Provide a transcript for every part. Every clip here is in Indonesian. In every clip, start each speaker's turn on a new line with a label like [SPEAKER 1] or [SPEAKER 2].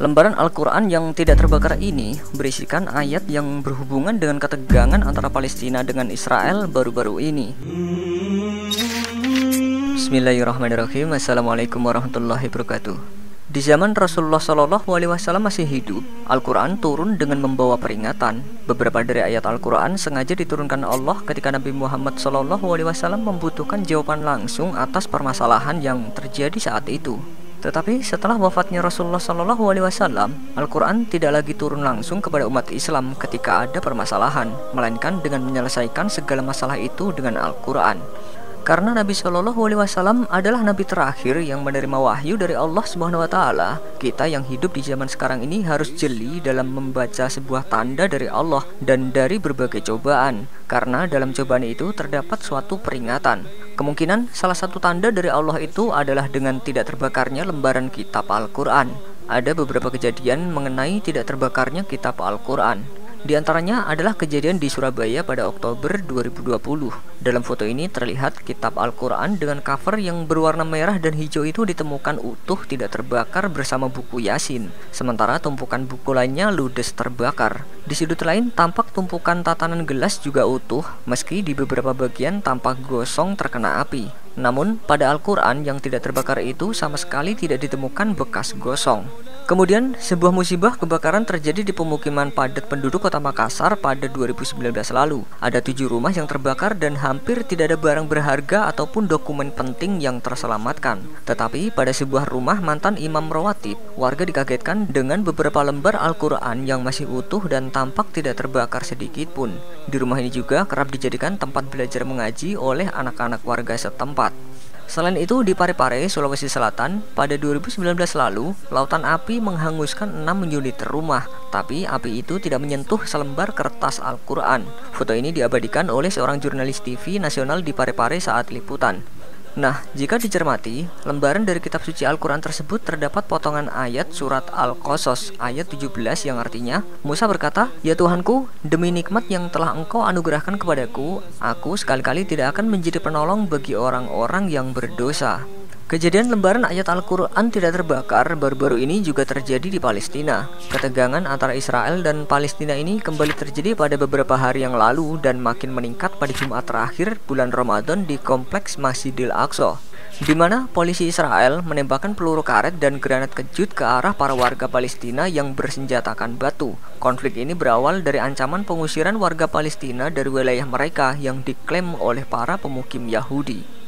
[SPEAKER 1] Lembaran Al-Quran yang tidak terbakar ini berisikan ayat yang berhubungan dengan ketegangan antara Palestina dengan Israel baru-baru ini. Bismillahirrahmanirrahim. Assalamualaikum warahmatullahi wabarakatuh. Di zaman Rasulullah SAW masih hidup, Al-Quran turun dengan membawa peringatan. Beberapa dari ayat Al-Quran sengaja diturunkan Allah ketika Nabi Muhammad SAW membutuhkan jawaban langsung atas permasalahan yang terjadi saat itu. Tetapi setelah wafatnya Rasulullah SAW, Al-Quran tidak lagi turun langsung kepada umat Islam ketika ada permasalahan, melainkan dengan menyelesaikan segala masalah itu dengan Al-Quran. Karena Nabi SAW adalah Nabi terakhir yang menerima wahyu dari Allah SWT, kita yang hidup di zaman sekarang ini harus jeli dalam membaca sebuah tanda dari Allah dan dari berbagai cobaan. Karena dalam cobaan itu terdapat suatu peringatan. Kemungkinan salah satu tanda dari Allah itu adalah dengan tidak terbakarnya lembaran kitab Al-Quran. Ada beberapa kejadian mengenai tidak terbakarnya kitab Al-Quran. Di antaranya adalah kejadian di Surabaya pada Oktober 2020. Dalam foto ini terlihat kitab Al-Quran dengan cover yang berwarna merah dan hijau itu ditemukan utuh tidak terbakar bersama buku Yasin. Sementara tumpukan buku lainnya ludes terbakar. Di sudut lain tampak tumpukan tatanan gelas juga utuh, meski di beberapa bagian tampak gosong terkena api. Namun pada Al-Quran yang tidak terbakar itu sama sekali tidak ditemukan bekas gosong. Kemudian, sebuah musibah kebakaran terjadi di pemukiman padat penduduk kota Makassar pada 2019 lalu. Ada 7 rumah yang terbakar dan hampir tidak ada barang berharga ataupun dokumen penting yang terselamatkan. Tetapi pada sebuah rumah mantan imam rawatib, warga dikagetkan dengan beberapa lembar Al-Quran yang masih utuh dan tampak tidak terbakar sedikit pun. Di rumah ini juga kerap dijadikan tempat belajar mengaji oleh anak-anak warga setempat. Selain itu, di Parepare, Sulawesi Selatan, pada 2019 lalu, lautan api menghanguskan 6 unit rumah. Tapi api itu tidak menyentuh selembar kertas Al-Quran. Foto ini diabadikan oleh seorang jurnalis TV nasional di Parepare saat liputan. Nah, jika dicermati, lembaran dari kitab suci Al-Quran tersebut terdapat potongan ayat surat Al-Qasas ayat 17 yang artinya, Musa berkata, "Ya Tuhanku, demi nikmat yang telah Engkau anugerahkan kepadaku, aku sekali-kali tidak akan menjadi penolong bagi orang-orang yang berdosa." Kejadian lembaran ayat Al-Quran tidak terbakar baru-baru ini juga terjadi di Palestina. Ketegangan antara Israel dan Palestina ini kembali terjadi pada beberapa hari yang lalu dan makin meningkat pada Jumat terakhir bulan Ramadan di kompleks Masjidil Aqsa, di mana polisi Israel menembakkan peluru karet dan granat kejut ke arah para warga Palestina yang bersenjatakan batu. Konflik ini berawal dari ancaman pengusiran warga Palestina dari wilayah mereka yang diklaim oleh para pemukim Yahudi.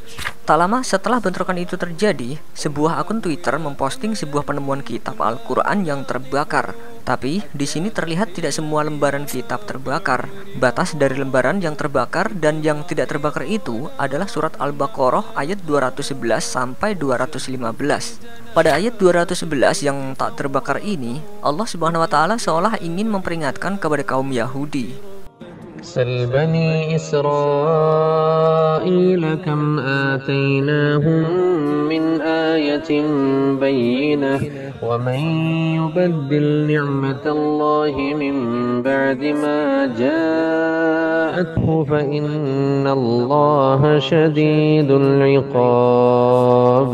[SPEAKER 1] Tak lama setelah bentrokan itu terjadi, sebuah akun Twitter memposting sebuah penemuan kitab Al-Quran yang terbakar. Tapi di sini terlihat tidak semua lembaran kitab terbakar. Batas dari lembaran yang terbakar dan yang tidak terbakar itu adalah surat Al-Baqarah ayat 211 sampai 215. Pada ayat 211 yang tak terbakar ini, Allah Subhanahu wa taala seolah ingin memperingatkan kepada kaum Yahudi.
[SPEAKER 2] سل بني إسرائيل كم آتيناهم من آية بينة ومن يبدل نعمة الله من بعد ما جاءته فإن الله شديد العقاب.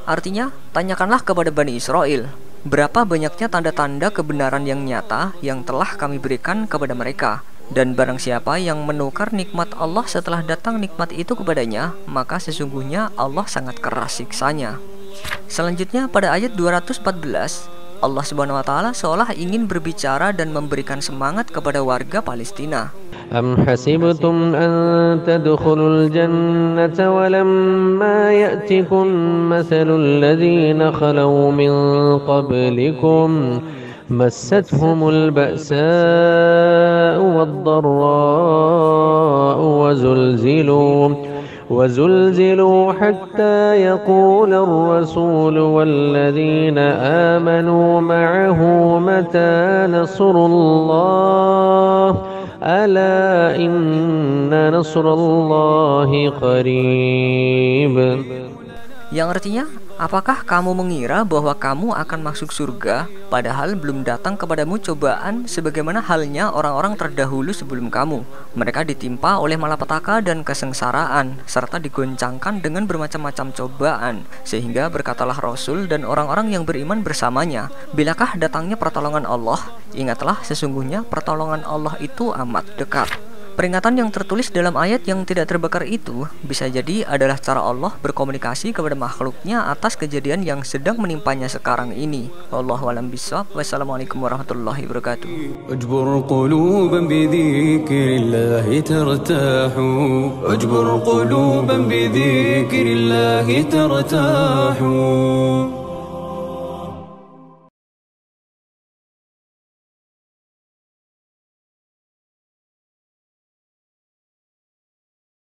[SPEAKER 1] Artinya, tanyakanlah kepada Bani Israel, berapa banyaknya tanda-tanda kebenaran yang nyata yang telah kami berikan kepada mereka. Dan barang siapa yang menukar nikmat Allah setelah datang nikmat itu kepadanya, maka sesungguhnya Allah sangat keras siksanya. Selanjutnya pada ayat 214, Allah Subhanahu wa taala seolah ingin berbicara dan memberikan semangat kepada warga Palestina.
[SPEAKER 2] أم حسبتم أن تدخلوا الجنة ولما يأتكم مثل الذين خلوا من قبلكم مستهم البأساء والضراء وزلزلوا حتى يقول الرسول والذين آمنوا معه متى نصر الله ألا إن نصر الله قريب.
[SPEAKER 1] Yang artinya, Apakah kamu mengira bahwa kamu akan masuk surga, padahal belum datang kepadamu cobaan sebagaimana halnya orang-orang terdahulu sebelum kamu? Mereka ditimpa oleh malapetaka dan kesengsaraan, serta digoncangkan dengan bermacam-macam cobaan, sehingga berkatalah Rasul dan orang-orang yang beriman bersamanya, bilakah datangnya pertolongan Allah? Ingatlah, sesungguhnya pertolongan Allah itu amat dekat. Peringatan yang tertulis dalam ayat yang tidak terbakar itu bisa jadi adalah cara Allah berkomunikasi kepada makhluknya atas kejadian yang sedang menimpanya sekarang ini. Wallahu a'lam bishawab. Wassalamualaikum warahmatullahi wabarakatuh.
[SPEAKER 3] اجبر قلوبا بذكر الله ترتاح اجبر قلوبا بذكر الله ترتاح